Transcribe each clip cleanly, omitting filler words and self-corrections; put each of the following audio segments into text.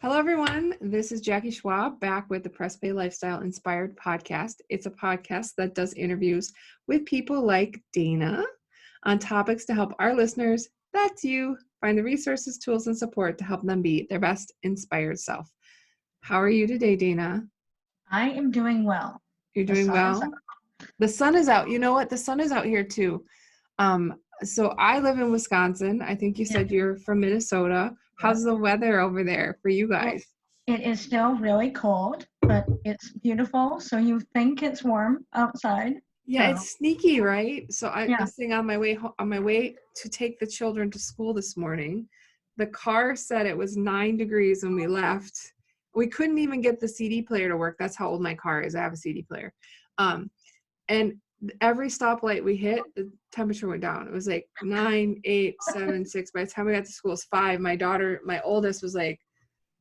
Hello, everyone. This is Jackie Schwab back with the Press Pay Lifestyle Inspired podcast. It's a podcast that does interviews with people like Dana on topics to help our listeners, that's you, find the resources, tools, and support to help them be their best inspired self. How are you today, Dana? I am doing well. You're The doing sun is well? out. The sun is out. You know what? The sun is out here too. So I live in Wisconsin. I think you Yeah. said you're from Minnesota. How's the weather over there for you guys? It is still really cold, but it's beautiful. So you think it's warm outside. Yeah, So, it's sneaky, right? So I yeah. was saying on my way to take the children to school this morning, the car said it was 9 degrees when we left. We couldn't even get the CD player to work. That's how old my car is. I have a CD player. And every stoplight we hit, the temperature went down. It was like 9, 8, 7, 6. By the time we got to school, it's 5. My oldest was like,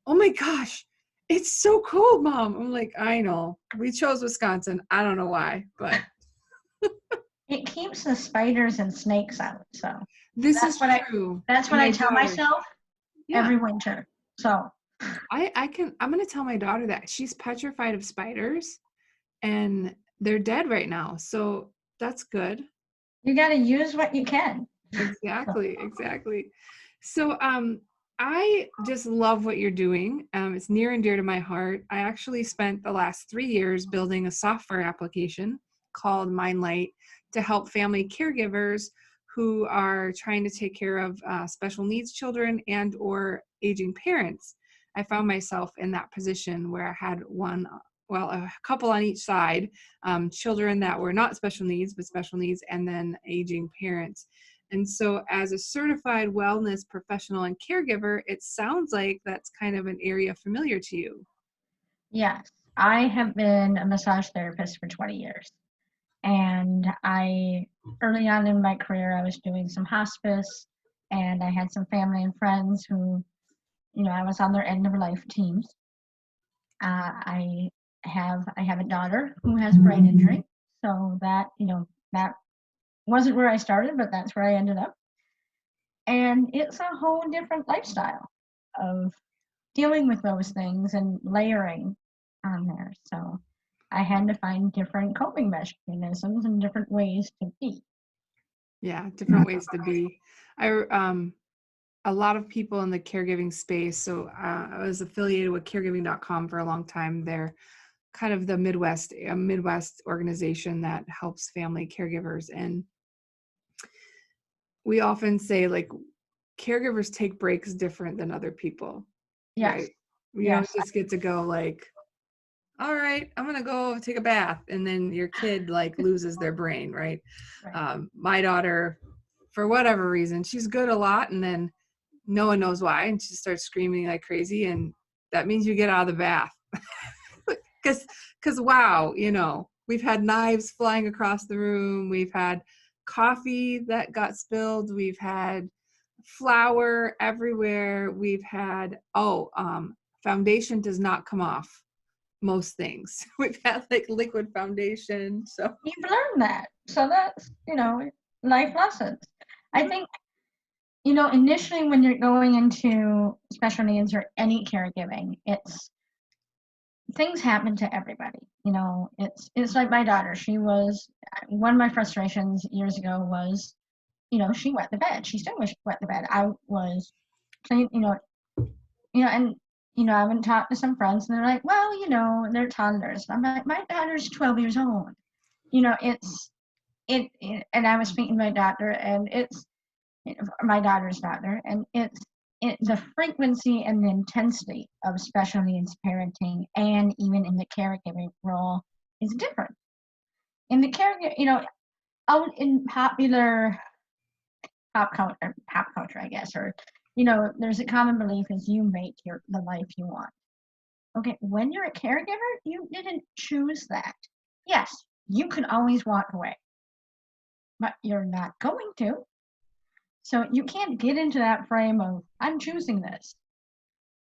"Oh my gosh, it's so cold, Mom." I'm like, "I know. We chose Wisconsin. I don't know why, but It keeps the spiders and snakes out. So this is that's true." what And I my tell daughter, myself yeah, every winter. So I'm going to tell my daughter that she's petrified of spiders and they're dead right now. So that's good. you got to use what you can. So, Exactly. So, I just love what you're doing. It's near and dear to my heart. I actually spent the last 3 years building a software application called Mindlight to help family caregivers who are trying to take care of special needs children and or aging parents. I found myself in that position where I had a couple on each side, children that were not special needs, but special needs, and then aging parents. And so, as a certified wellness professional and caregiver, it sounds like that's kind of an area familiar to you. yes, I have been a massage therapist for 20 years. And early on in my career, I was doing some hospice, and I had some family and friends who, I was on their end of life teams. I have a daughter who has brain injury, so that wasn't where I started, but that's where I ended up. And it's a whole different lifestyle of dealing with those things and layering on there. So I had to find different coping mechanisms and different ways to be. Yeah, different ways to be. A lot of people in the caregiving space. So I was affiliated with caregiving.com for a long time. They're kind of a Midwest organization that helps family caregivers. And we often say like caregivers take breaks different than other people, Yes, right? You don't yes, just get to go like, all right, I'm gonna go take a bath, and then your kid like loses their brain, right? right. My daughter, for whatever reason, she's good a lot, and then no one knows why, and she starts screaming like crazy, and that means you get out of the bath. Because wow, we've had knives flying across the room, we've had coffee that got spilled, we've had flour everywhere, we've had foundation does not come off most things. We've had like liquid foundation. So You've learned that. So that's, life lessons. I think, initially when you're going into special needs or any caregiving, things happen to everybody. It's like my daughter. She was one of my frustrations years ago was, she wet the bed. She still wet the bed. I was clean, and I went and talked to some friends, and they're like, well, they're toddlers. I'm like, my daughter's 12 years old. And I was speaking to my doctor, and it's my daughter's daughter, and the frequency and the intensity of special needs parenting and even in the caregiving role is different. In the caregiver, out in popular pop culture, I guess, or there's a common belief is you make the life you want. Okay, when you're a caregiver, you didn't choose that. Yes, you can always walk away, but you're not going to. So you can't get into that frame of I'm choosing this,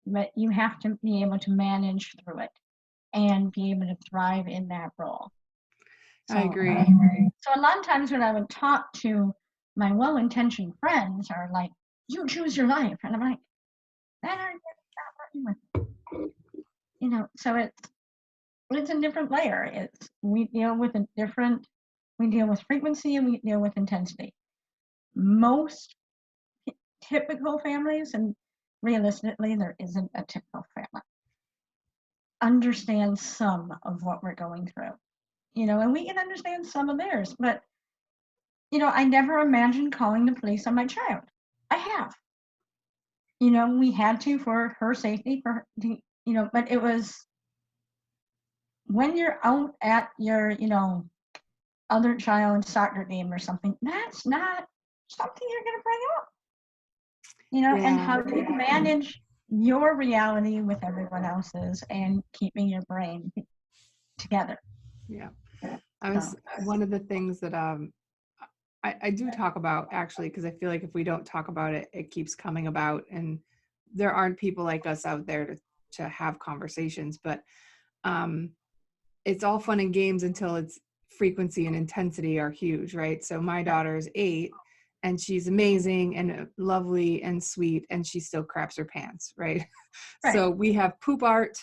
but you have to be able to manage through it and be able to thrive in that role. So, I agree. So a lot of times when I would talk to my well-intentioned friends are like, you choose your life. And I'm like, that aren't working with me. So it's a different layer. We deal with frequency and we deal with intensity. Most typical families, and realistically, there isn't a typical family, understand some of what we're going through, and we can understand some of theirs, but, I never imagined calling the police on my child. I have. We had to for her safety, but it was when you're out at your, other child's soccer game or something, that's not something you're going to bring up, and Yeah. how do you manage your reality with everyone else's and keeping your brain together. Yeah. One of the things that I do talk about, actually, because I feel like if we don't talk about it, it keeps coming about, and there aren't people like us out there to have conversations, but it's all fun and games until it's frequency and intensity are huge, right? So my daughter is 8 and she's amazing and lovely and sweet, and she still craps her pants, right? Right. So we have poop art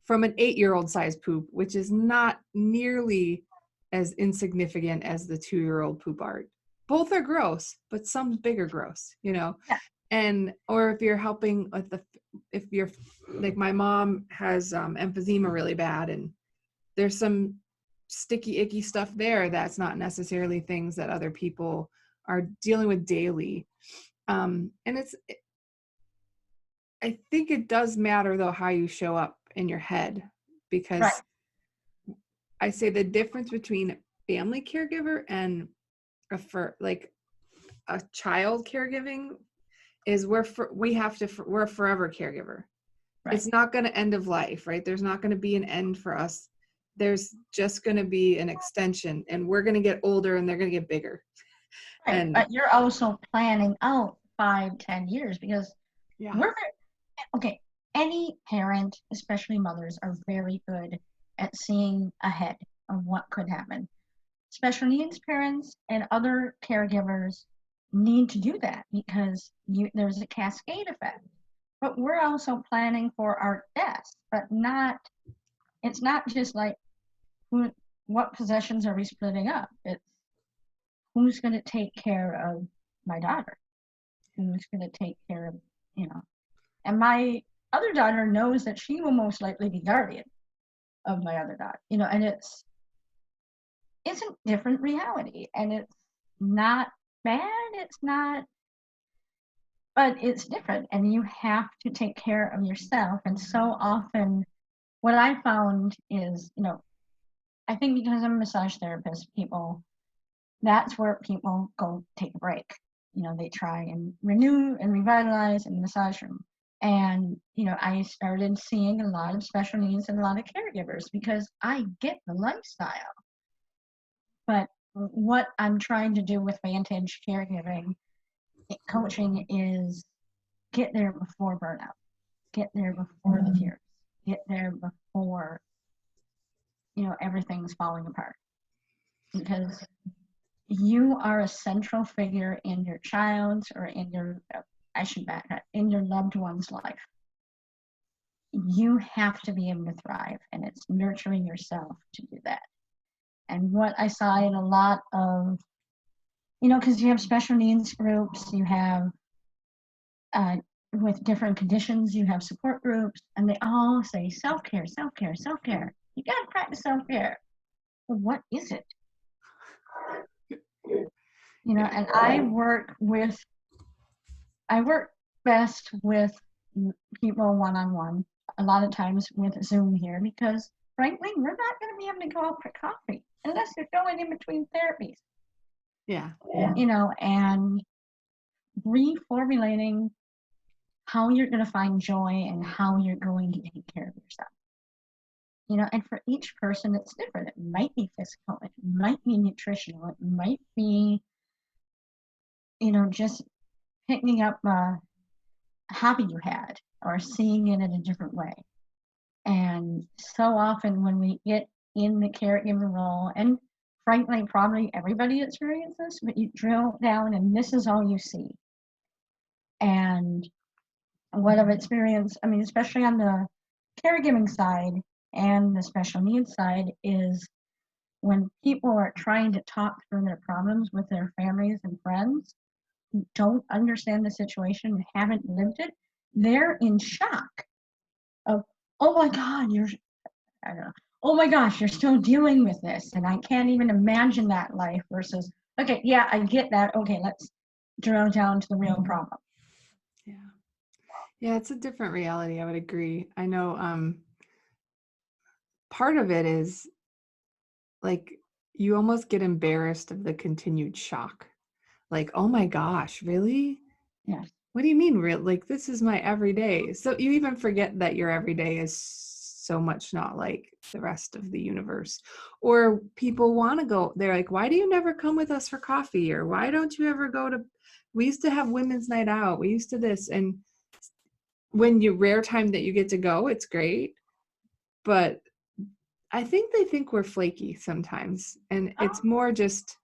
from an 8-year-old size poop, which is not nearly as insignificant as the 2-year-old poop art. Both are gross, but some's bigger gross, Yeah. And, or if you're helping with if you're like, my mom has emphysema really bad, and there's some sticky, icky stuff there that's not necessarily things that other people are dealing with daily. And I think it does matter, though, how you show up in your head, because Right. I say the difference between family caregiver and a child caregiving is we're a forever caregiver. Right. It's not going to end of life, right? There's not going to be an end for us. There's just going to be an extension, and we're going to get older and they're going to get bigger. Right. And but you're also planning out 5-10 years, because yeah, okay, any parent, especially mothers, are very good at seeing ahead of what could happen. Special needs parents and other caregivers need to do that because there's a cascade effect. But we're also planning for our deaths, but it's not just like what possessions are we splitting up? It's who's going to take care of my daughter? Who's going to take care of, and my other daughter knows that she will most likely be guardian of my other daughter, and it's a different reality, and it's not bad, but it's different, and you have to take care of yourself. And so often what I found is, I think because I'm a massage therapist, that's where people go take a break. They try and renew and revitalize in the massage room. And, I started seeing a lot of special needs and a lot of caregivers because I get the lifestyle. But what I'm trying to do with Vantage caregiving coaching is get there before burnout, get there before the tears, get there before, everything's falling apart. Because you are a central figure in your child's or in your, I should back up, in your loved one's life. You have to be able to thrive, and it's nurturing yourself to do that. And what I saw in a lot of, because you have special needs groups, you have, with different conditions, you have support groups, and they all say self-care, self-care, self-care. You got to practice self-care. Well, what is it? And I work best with people one-on-one, a lot of times with Zoom here, because frankly, we're not going to be able to go out for coffee unless you're going in between therapies. Yeah. And reformulating how you're going to find joy and how you're going to take care of yourself. And for each person, it's different. It might be physical, it might be nutritional, it might be, just picking up a hobby you had or seeing it in a different way. And so often when we get in the caregiver role, and frankly, probably everybody experiences this, but you drill down and this is all you see. And what I've experienced, especially on the caregiving side and the special needs side is when people are trying to talk through their problems with their families and friends who don't understand the situation and haven't lived it, they're in shock of, oh my God, I don't know, oh my gosh, you're still dealing with this. And I can't even imagine that life versus, okay, yeah, I get that. Okay, let's drill down to the real problem. Yeah. Yeah, it's a different reality. I would agree. I know part of it is like you almost get embarrassed of the continued shock. Like, oh my gosh, really? Yes. What do you mean real? Like, this is my everyday. So you even forget that your everyday is so much not like the rest of the universe. Or people want to go, they're like, why do you never come with us for coffee? Or why don't you ever go to, we used to have women's night out. We used to this. And when you rare time that you get to go, it's great. But I think they think we're flaky sometimes. And it's more just,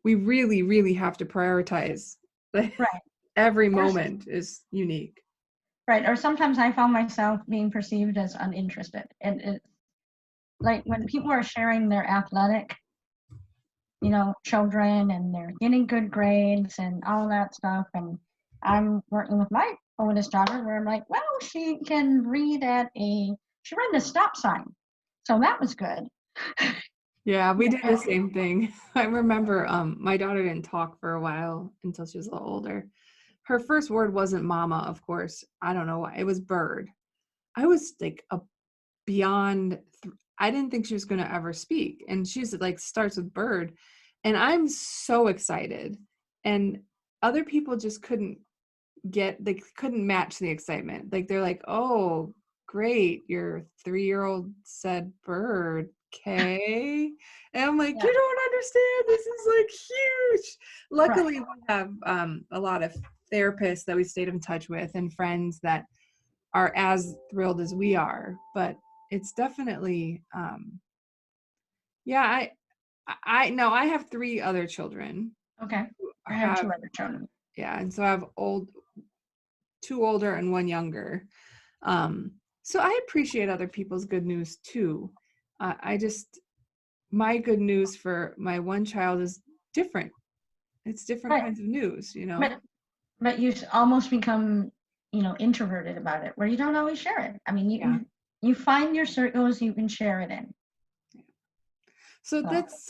we really, really have to prioritize. Right. Every moment is unique. Right. Or sometimes I found myself being perceived as uninterested. And it's like when people are sharing their athletic, children and they're getting good grades and all that stuff. And I'm working with my oldest daughter where I'm like, well, she read the stop sign. So that was good. Yeah, we did the same thing. I remember my daughter didn't talk for a while until she was a little older. Her first word wasn't mama, of course. I don't know why. It was bird. I was like I didn't think she was going to ever speak. And she's like starts with bird. And I'm so excited. And other people just they couldn't match the excitement. Like they're like, oh, great, your 3-year-old said bird. Okay. And I'm like, Yeah. you don't understand. This is like huge. Luckily, Right. we have a lot of therapists that we stayed in touch with and friends that are as thrilled as we are. But it's definitely, yeah, I know I have 3 other children. Okay. I have Have 2 other children. Yeah, and so I have 2 older and 1 younger. So I appreciate other people's good news too. My good news for my one child is different. It's different Right. kinds of news, But you almost become, introverted about it, where you don't always share it. I mean, Yeah. you find your circles you can share it in. So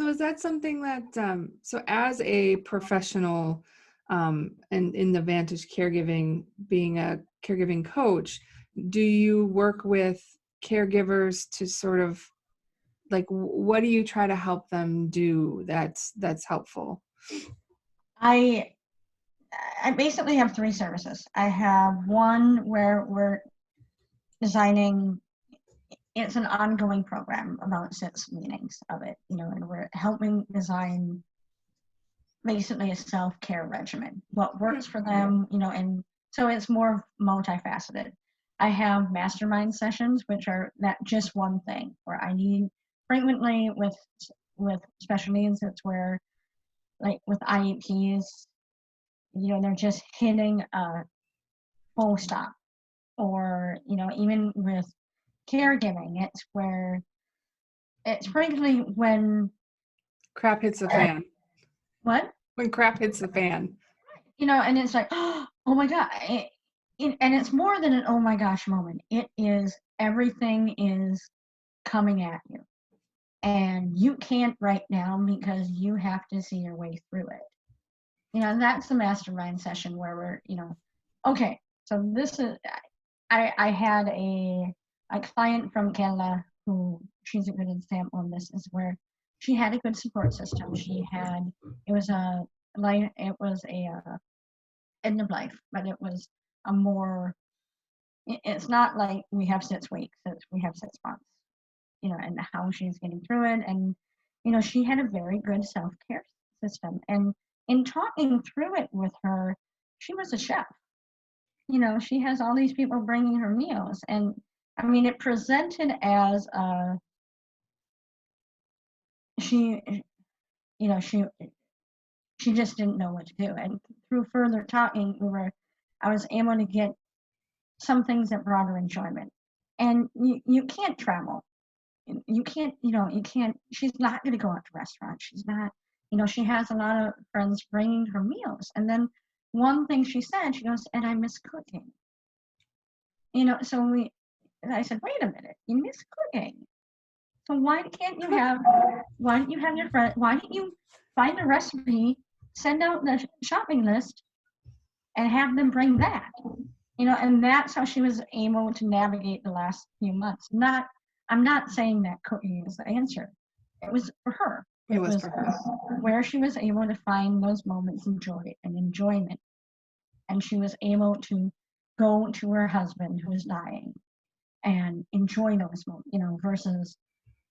is that something that so as a professional and in the Vantage caregiving, being a caregiving coach, do you work with caregivers to sort of like what do you try to help them do that's helpful? I basically have 3 services. I have one where we're designing. It's an ongoing program, about 6 meetings of it, and we're helping design basically a self-care regimen, what works for them, and so it's more multifaceted. I have mastermind sessions, which are that just one thing where I need frequently with special needs. It's where, like with IEPs, they're just hitting a full stop, or even with caregiving, it's where it's frequently when Crap hits the fan. what When crap hits the fan. and it's like, oh my God. And it's more than an oh my gosh moment. It is, everything is coming at you. And you can't right now because you have to see your way through it. And that's the mastermind session where we're, okay, so this is, I had a client from Canada who, she's a good example of this, is where she had a good support system. It was a end of life, but it was a more, it's not like we have 6 weeks, we have 6 months, and how she's getting through it. And, she had a very good self-care system. And in talking through it with her, she was a chef. She has all these people bringing her meals. And I mean, it presented as she, she just didn't know what to do. And through further talking, I was able to get some things that brought her enjoyment. And you can't travel. You can't, she's not going to go out to restaurants. She's not, she has a lot of friends bringing her meals. And then one thing she said, she goes, and I miss cooking. So I said, wait a minute, you miss cooking. So why don't you have your friend, why don't you find a recipe, send out the shopping list, and have them bring that? And that's how she was able to navigate the last few months. I'm not saying that cooking is the answer. It was for her. It was for her. Where she was able to find those moments of joy and enjoyment. And she was able to go to her husband who was dying and enjoy those moments, versus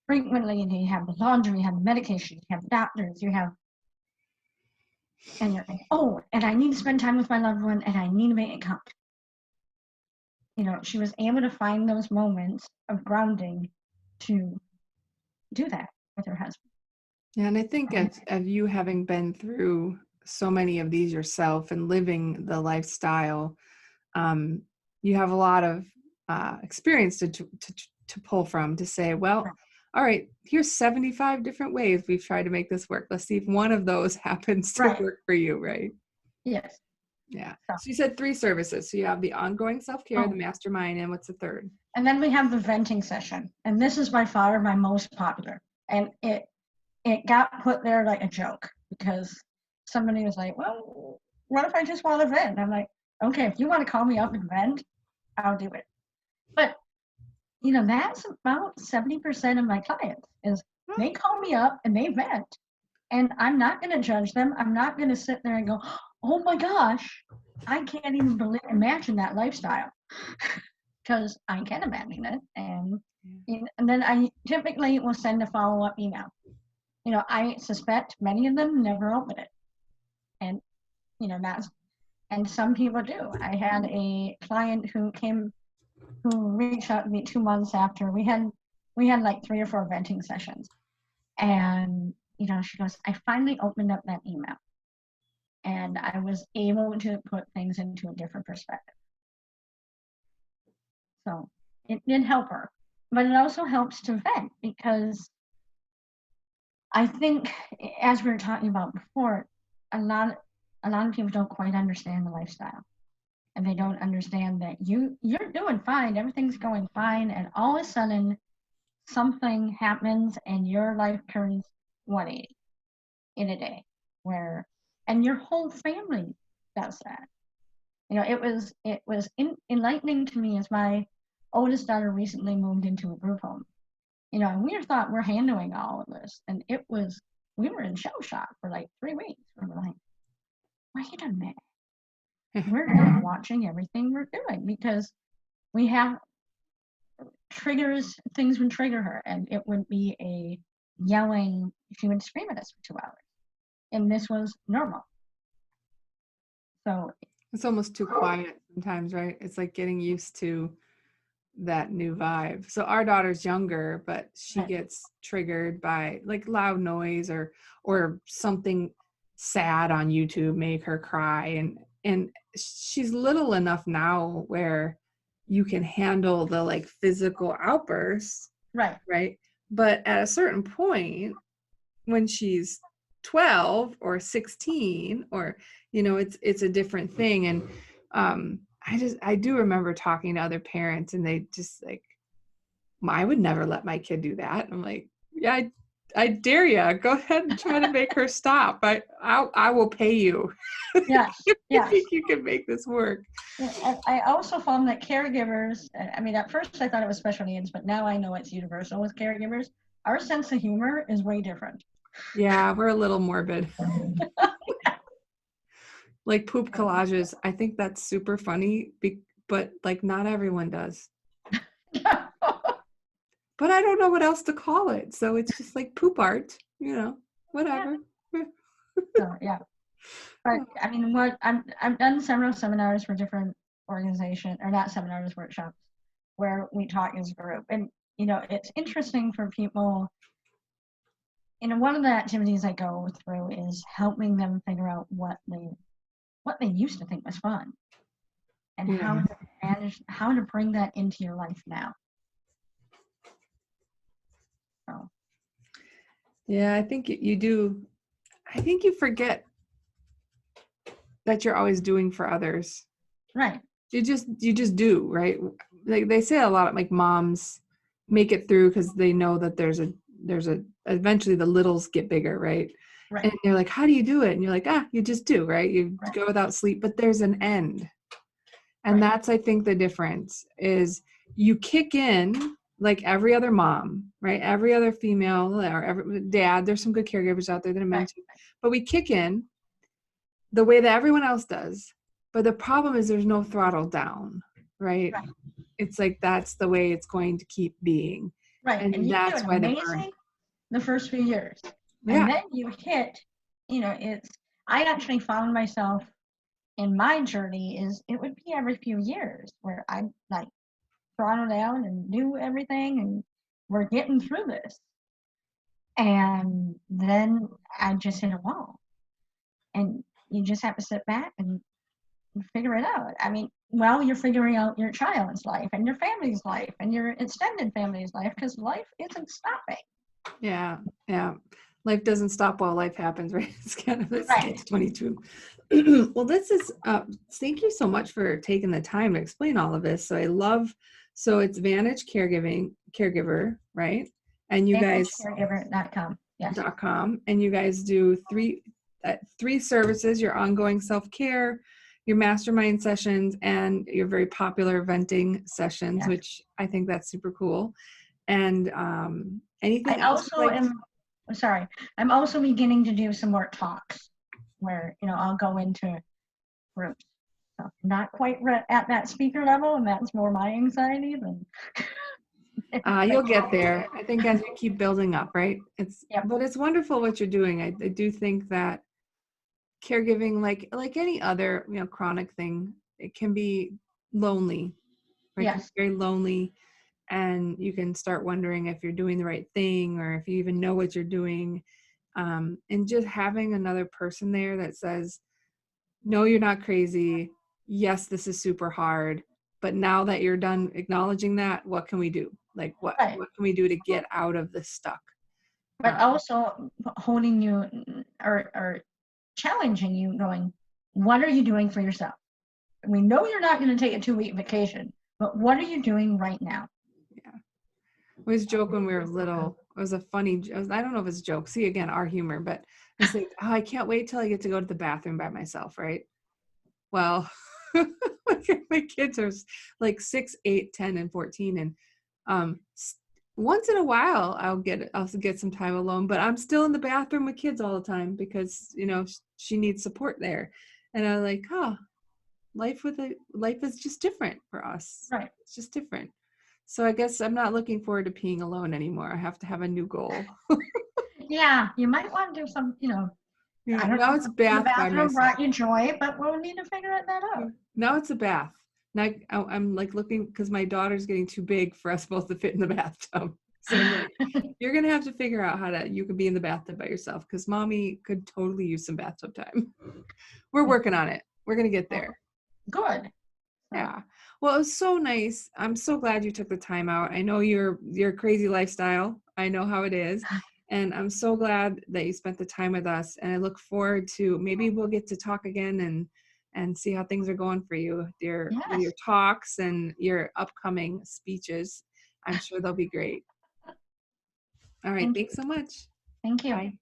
frequently you have the laundry, you have the medication, you have doctors, and you're like, oh, and I need to spend time with my loved one and I need to make it count. She was able to find those moments of grounding to do that with her husband. Yeah, and I think of you having been through so many of these yourself and living the lifestyle, you have a lot of experience to pull from to say, well, all right, here's 75 different ways we've tried to make this work. Let's see if one of those happens to work for you, right? Yes. Yeah. So you said 3 services. So you have the ongoing self-care, the mastermind, and what's the third? And then we have the venting session. And this is by far my most popular. And it got put there like a joke because somebody was like, well, what if I just want to vent? I'm like, okay, if you want to call me up and vent, I'll do it. But, that's about 70% of my clients is they call me up and they vent. And I'm not going to judge them. I'm not going to sit there and go, oh my gosh, I can't even imagine that lifestyle. Because I can imagine it. And then I typically will send a follow-up email. I suspect many of them never open it. And, and some people do. I had a client who reached out to me 2 months after we had like 3 or 4 venting sessions. And, she goes, I finally opened up that email. And I was able to put things into a different perspective. So it did help her. But it also helps to vent because I think, as we were talking about before, a lot of people don't quite understand the lifestyle. And they don't understand that you're doing fine, everything's going fine, and all of a sudden something happens and your life turns 180 in a day, and your whole family does that. It was enlightening to me as my oldest daughter recently moved into a group home. And we thought we're handling all of this, and we were in shell shock for like 3 weeks. We were like, wait a minute. We're not watching everything we're doing because we have triggers, things would trigger her, and it would be a yelling, she would scream at us for 2 hours. And this was normal. So it's almost too quiet sometimes, right? It's like getting used to that new vibe. So our daughter's younger, but she gets triggered by like loud noise or something sad on YouTube make her cry, and she's little enough now where you can handle the like physical outbursts, right? But at a certain point, when she's 12 or 16, or it's a different thing. And I do remember talking to other parents, and they just like, I would never let my kid do that. I'm like, yeah, I dare you. Go ahead and try to make her stop. I will pay you. Yes. I think you can make this work. I also found that caregivers, I mean, at first I thought it was special needs, but now I know it's universal with caregivers. Our sense of humor is way different. Yeah, we're a little morbid. Like poop collages. I think that's super funny, but like not everyone does. But I don't know what else to call it. So it's just like poop art, whatever. So, yeah. But I mean, I've done several seminars for different organizations, or not seminars, workshops, where we talk as a group. And, it's interesting for people. One of the activities I go through is helping them figure out what they used to think was fun, and how to bring that into your life now. So, Yeah, I think you do. I think you forget that you're always doing for others. right, You just do, right? Like they say a lot of like moms make it through because they know that there's a eventually the littles get bigger, right? right, And you're like, how do you do it? And you're like, you just do, right? You right, go without sleep, but there's an end. And right, that's, I think, the difference is you kick in like every other mom, right? Every other female or every dad, there's some good caregivers out there that are right, meant to, but we kick in the way that everyone else does. But the problem is there's no throttle down, right? right, It's like that's the way it's going to keep being. right. And And you do that's it why the burn. amazing the first few years. And Yeah. then you hit, I actually found myself in my journey it would be every few years where I'm like throttle down and do everything and we're getting through this. And then I just hit a wall. And you just have to sit back and figure it out. I mean, well, you're figuring out your child's life and your family's life and your extended family's life because life isn't stopping. Yeah. Yeah. Life doesn't stop while life happens, right? It's kind of this Right. catch 22. Well, this is thank you so much for taking the time to explain all of this. So it's Vantage Caregiver, right? And you guys VantageCaregiver.com. Yes. .com, and you guys do three services: your ongoing self-care, your mastermind sessions, and your very popular venting sessions, Yes. which I think that's super cool. And anything I else you'd also like? am sorry. I'm also beginning to do some more talks where I'll go into groups. So not quite at that speaker level, and that's more my anxiety than. You'll get there. I think as you keep building up, right? Yep. But it's wonderful what you're doing. I do think that caregiving, like any other chronic thing, it can be lonely, right? It can Yes. be very lonely, and you can start wondering if you're doing the right thing or if you even know what you're doing. And just having another person there that says, no, you're not crazy. Yes, this is super hard. But now that you're done acknowledging that, what can we do? Like, what Right. can we do to get out of this stuck? But also holding you or challenging you, going, what are you doing for yourself? We know you're not going to take a 2-week vacation, but what are you doing right now? Yeah. I was joking when we were little. It was a funny, I don't know if it's a joke. See, again, our humor, but it's like, I can't wait till I get to go to the bathroom by myself, right? Well, my kids are like 6, 8, 10, and 14. And once in a while I'll get some time alone, but I'm still in the bathroom with kids all the time because, she needs support there. And I'm like, life is just different for us. Right. It's just different. So I guess I'm not looking forward to peeing alone anymore. I have to have a new goal. Yeah, you might want to do some, Yeah, I don't now know it's if the bath by bathroom myself. brought you joy, but we'll need to figure that out. Now it's a bath. Now I'm like looking because my daughter's getting too big for us both to fit in the bathtub. So I'm like, you're gonna have to figure out how you can be in the bathtub by yourself because mommy could totally use some bathtub time. We're working on it. We're gonna get there. Good. Yeah. Well, it was so nice. I'm so glad you took the time out. I know your crazy lifestyle. I know how it is. And I'm so glad that you spent the time with us. And I look forward to maybe we'll get to talk again and see how things are going for you with your Yes. talks and your upcoming speeches. I'm sure they'll be great. All right. Thank you. Thanks so much. Thank you. Bye.